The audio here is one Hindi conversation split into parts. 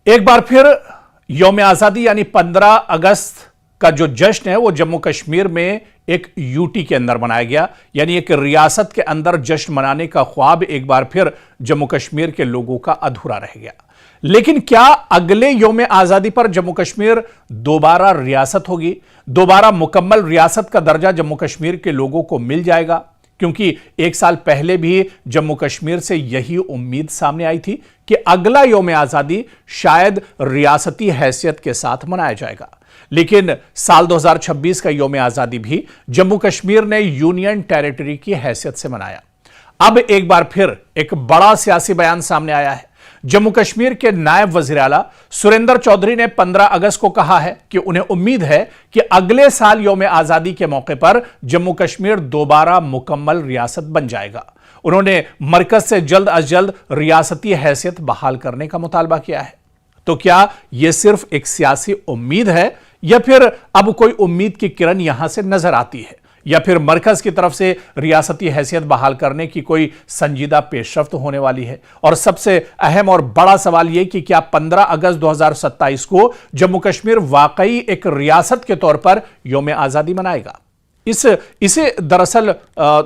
एक बार फिर यौम आज़ादी यानी 15 अगस्त का जो जश्न है वो जम्मू कश्मीर में एक यूटी के अंदर मनाया गया, यानी एक रियासत के अंदर जश्न मनाने का ख्वाब एक बार फिर जम्मू कश्मीर के लोगों का अधूरा रह गया। लेकिन क्या अगले यौम आज़ादी पर जम्मू कश्मीर दोबारा रियासत होगी? दोबारा मुकम्मल रियासत का दर्जा जम्मू कश्मीर के लोगों को मिल जाएगा? क्योंकि एक साल पहले भी जम्मू कश्मीर से यही उम्मीद सामने आई थी कि अगला यौम आज़ादी शायद रियासती हैसियत के साथ मनाया जाएगा। लेकिन साल 2026 का यौम आज़ादी भी जम्मू कश्मीर ने यूनियन टेरिटरी की हैसियत से मनाया। अब एक बार फिर एक बड़ा सियासी बयान सामने आया है। जम्मू कश्मीर के नायब वजीर आला सुरेंद्र चौधरी ने 15 अगस्त को कहा है कि उन्हें उम्मीद है कि अगले साल यौम आज़ादी के मौके पर जम्मू कश्मीर दोबारा मुकम्मल रियासत बन जाएगा। उन्होंने मरकज से जल्द अज जल्द रियासती हैसियत बहाल करने का मुतालबा किया है। तो क्या यह सिर्फ एक सियासी उम्मीद है या फिर अब कोई उम्मीद की किरण यहां से नजर आती है, या फिर मरकज की तरफ से रियासती हैसियत बहाल करने की कोई संजीदा पेशरफ्त होने वाली है? और सबसे अहम और बड़ा सवाल यह कि क्या 15 अगस्त 2027 को जम्मू कश्मीर वाकई एक रियासत के तौर पर यौम आज़ादी मनाएगा? इसे दरअसल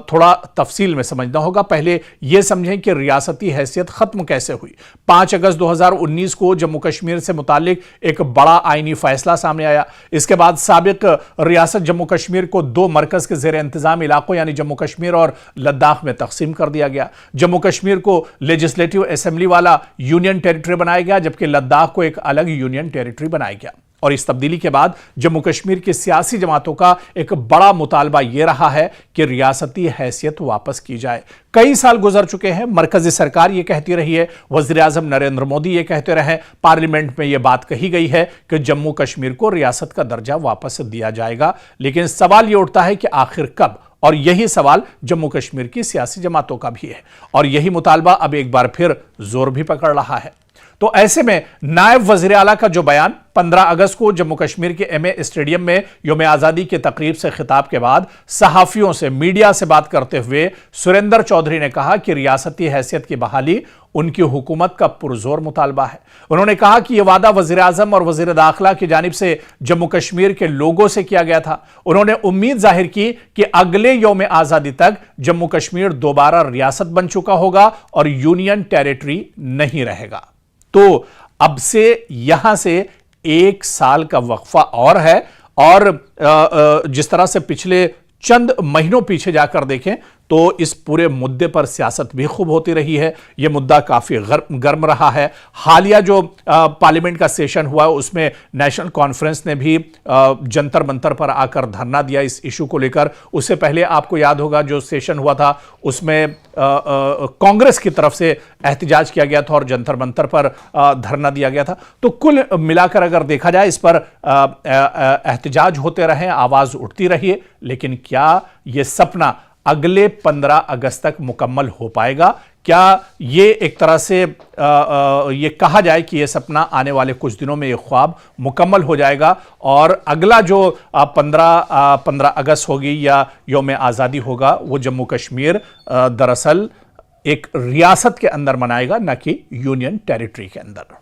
थोड़ा तफसील में समझना होगा। पहले यह समझें कि रियासती हैसियत खत्म कैसे हुई। 5 अगस्त 2019 को जम्मू कश्मीर से मुतालिक एक बड़ा आईनी फैसला सामने आया। इसके बाद साबिक रियासत जम्मू कश्मीर को 2 मरकज के जेर इंतजाम इलाकों यानी जम्मू कश्मीर और लद्दाख में तकसीम कर दिया गया। जम्मू कश्मीर को लेजिस्लेटिव असेंबली वाला यूनियन टेरिटरी बनाया गया, जबकि लद्दाख को एक अलग यूनियन टेरिटरी बनाया गया। और इस तब्दीली के बाद जम्मू कश्मीर की सियासी जमातों का एक बड़ा मुतालबा यह रहा है कि रियासती हैसियत वापस की जाए। कई साल गुजर चुके हैं, मरकजी सरकार यह कहती रही है, वजीर आजम नरेंद्र मोदी यह कहते रहे, पार्लियामेंट में यह बात कही गई है कि जम्मू कश्मीर को रियासत का दर्जा वापस दिया जाएगा। लेकिन सवाल यह उठता है कि आखिर कब? और यही सवाल जम्मू कश्मीर की सियासी जमातों का भी है, और यही मुतालबा अब एक बार फिर जोर भी पकड़ रहा है। तो ऐसे में नायब वजीर आला का जो बयान 15 अगस्त को जम्मू कश्मीर के एमए स्टेडियम में यौम आज़ादी के तकरीब से खिताब के बाद सहाफियों से, मीडिया से बात करते हुए सुरेंद्र चौधरी ने कहा कि रियासती हैसियत की बहाली उनकी हुकूमत का पुरजोर मुतालबा है। उन्होंने कहा कि यह वादा वजीर आजम और वजीर दाखिला की जानिब से जम्मू कश्मीर के लोगों से किया गया था। उन्होंने उम्मीद जाहिर की कि अगले यौम आज़ादी तक जम्मू कश्मीर दोबारा रियासत बन चुका होगा और यूनियन टेरिटरी नहीं रहेगा। तो अब से यहां से 1 साल का वक्फा और है, और जिस तरह से पिछले चंद महीनों पीछे जाकर देखें तो इस पूरे मुद्दे पर सियासत भी खूब होती रही है। यह मुद्दा काफी गर्म रहा है। हालिया जो पार्लियामेंट का सेशन हुआ उसमें नेशनल कॉन्फ्रेंस ने भी जंतर मंतर पर आकर धरना दिया इस इशू को लेकर। उससे पहले आपको याद होगा जो सेशन हुआ था उसमें कांग्रेस की तरफ से एहतजाज किया गया था और जंतर मंतर पर धरना दिया गया था। तो कुल मिलाकर अगर देखा जाए इस पर एहतजाज होते रहे, आवाज उठती रही है, लेकिन क्या यह सपना अगले 15 अगस्त तक मुकम्मल हो पाएगा? क्या ये एक तरह से ये कहा जाए कि ये सपना आने वाले कुछ दिनों में ये ख्वाब मुकम्मल हो जाएगा और अगला जो 15 अगस्त होगी या यौम आज़ादी होगा वो जम्मू कश्मीर दरअसल एक रियासत के अंदर मनाएगा, न कि यूनियन टेरिटरी के अंदर?